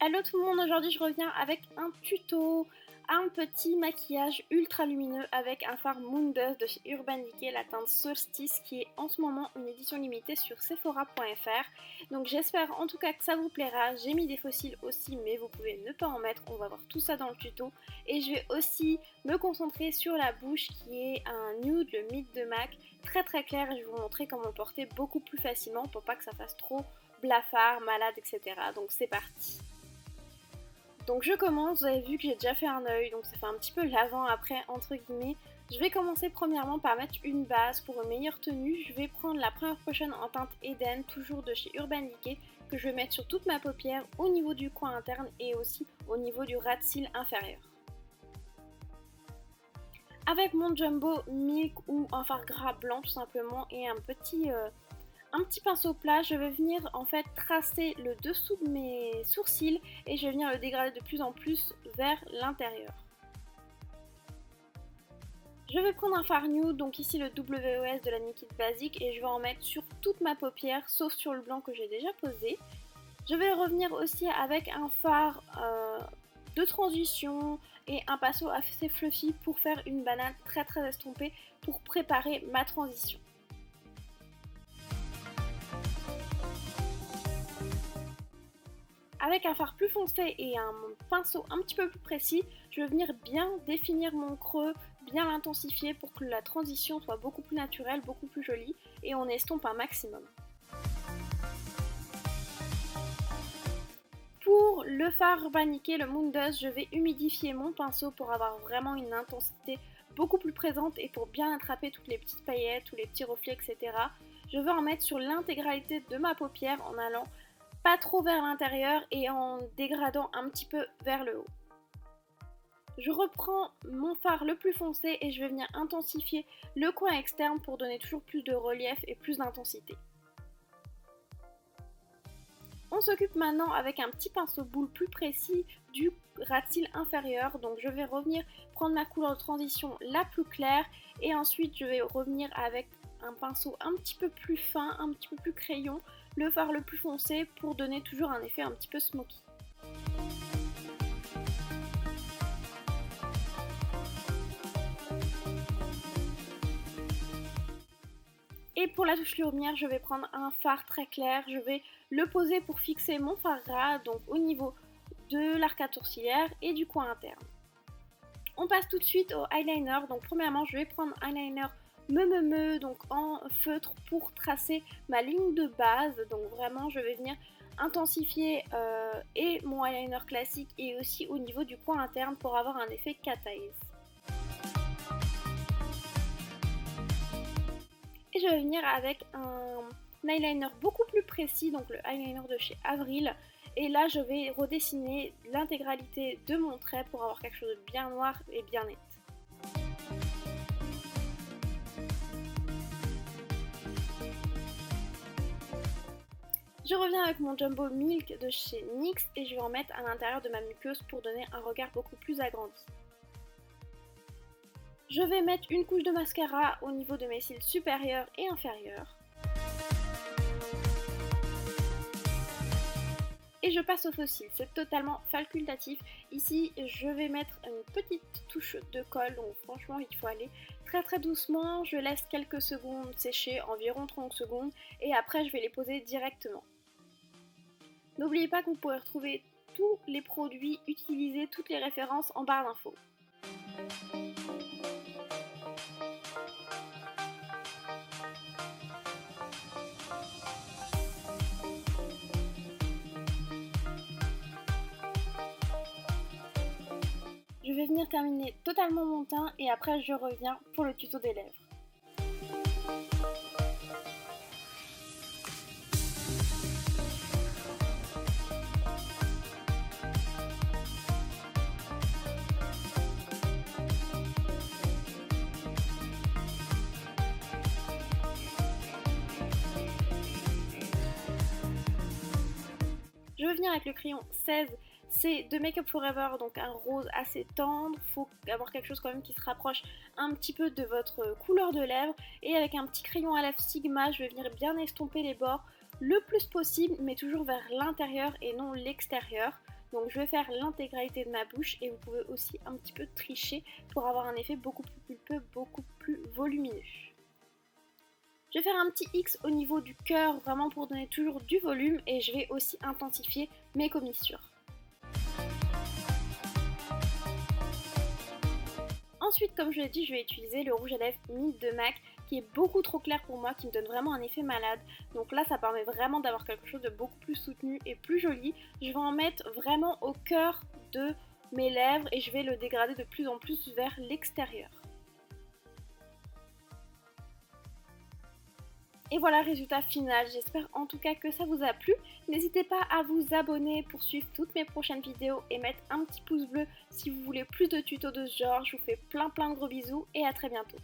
Hello tout le monde, aujourd'hui je reviens avec un tuto, un petit maquillage ultra lumineux avec un fard Moon Dust de chez Urban Decay, la teinte Solstice qui est en ce moment une édition limitée sur Sephora.fr. Donc j'espère en tout cas que ça vous plaira, j'ai mis des fossiles aussi mais vous pouvez ne pas en mettre, on va voir tout ça dans le tuto. Et je vais aussi me concentrer sur la bouche qui est un nude, le Meet de MAC, très très clair et je vais vous montrer comment le porter beaucoup plus facilement pour pas que ça fasse trop blafard, malade, etc. Donc c'est parti. Donc je commence, vous avez vu que j'ai déjà fait un œil, donc ça fait un petit peu l'avant-après entre guillemets. Je vais commencer premièrement par mettre une base pour une meilleure tenue. Je vais prendre la première potion en teinte Eden, toujours de chez Urban Decay, que je vais mettre sur toute ma paupière, au niveau du coin interne et aussi au niveau du ras de cils inférieur. Avec mon Jumbo Milk ou un fard gras blanc tout simplement et un petit pinceau plat, je vais venir en fait tracer le dessous de mes sourcils et je vais venir le dégrader de plus en plus vers l'intérieur. Je vais prendre un fard nude, donc ici le WOS de la Nikit Basic, et je vais en mettre sur toute ma paupière sauf sur le blanc que j'ai déjà posé. Je vais revenir aussi avec un fard de transition et un pinceau assez fluffy pour faire une banane très très estompée pour préparer ma transition. Avec un fard plus foncé et un pinceau un petit peu plus précis, je vais venir bien définir mon creux, bien l'intensifier pour que la transition soit beaucoup plus naturelle, beaucoup plus jolie et on estompe un maximum. Pour le fard Urban Decay, le Moon Dust, je vais humidifier mon pinceau pour avoir vraiment une intensité beaucoup plus présente et pour bien attraper toutes les petites paillettes ou les petits reflets, etc. Je vais en mettre sur l'intégralité de ma paupière en allant pas trop vers l'intérieur et en dégradant un petit peu vers le haut. Je reprends mon fard le plus foncé et je vais venir intensifier le coin externe pour donner toujours plus de relief et plus d'intensité. On s'occupe maintenant avec un petit pinceau boule plus précis du ras de cils inférieur. Donc je vais revenir prendre ma couleur de transition la plus claire et ensuite je vais revenir avec un pinceau un petit peu plus fin, un petit peu plus crayon, le fard le plus foncé pour donner toujours un effet un petit peu smoky. Et pour la touche lumière, je vais prendre un fard très clair, je vais le poser pour fixer mon fard ras, donc au niveau de l'arcade sourcilière et du coin interne. On passe tout de suite au eyeliner, donc premièrement je vais prendre un eyeliner donc en feutre pour tracer ma ligne de base, donc vraiment je vais venir intensifier et mon eyeliner classique et aussi au niveau du coin interne pour avoir un effet cat eyes. Et je vais venir avec un eyeliner beaucoup plus précis, donc le eyeliner de chez Avril. Et là je vais redessiner l'intégralité de mon trait pour avoir quelque chose de bien noir et bien net. Je reviens avec mon Jumbo Milk de chez NYX et je vais en mettre à l'intérieur de ma muqueuse pour donner un regard beaucoup plus agrandi. Je vais mettre une couche de mascara au niveau de mes cils supérieurs et inférieurs. Et je passe aux faux cils, c'est totalement facultatif. Ici, je vais mettre une petite touche de colle, donc franchement, il faut aller très très doucement. Je laisse quelques secondes sécher, environ 30 secondes, et après, je vais les poser directement. N'oubliez pas que vous pourrez retrouver tous les produits utilisés, toutes les références en barre d'infos. Je vais venir terminer totalement mon teint et après je reviens pour le tuto des lèvres. Je vais venir avec le crayon 16, c'est de Make Up Forever, donc un rose assez tendre. Il faut avoir quelque chose quand même qui se rapproche un petit peu de votre couleur de lèvres. Et avec un petit crayon à lèvres Sigma, je vais venir bien estomper les bords le plus possible, mais toujours vers l'intérieur et non l'extérieur. Donc je vais faire l'intégralité de ma bouche et vous pouvez aussi un petit peu tricher pour avoir un effet beaucoup plus pulpeux, beaucoup plus volumineux. Je vais faire un petit X au niveau du cœur, vraiment pour donner toujours du volume, et je vais aussi intensifier mes commissures. Ensuite, comme je l'ai dit, je vais utiliser le rouge à lèvres Meet de MAC qui est beaucoup trop clair pour moi, qui me donne vraiment un effet malade. Donc là, ça permet vraiment d'avoir quelque chose de beaucoup plus soutenu et plus joli. Je vais en mettre vraiment au cœur de mes lèvres et je vais le dégrader de plus en plus vers l'extérieur. Et voilà le résultat final, j'espère en tout cas que ça vous a plu. N'hésitez pas à vous abonner pour suivre toutes mes prochaines vidéos et mettre un petit pouce bleu si vous voulez plus de tutos de ce genre. Je vous fais plein de gros bisous et à très bientôt.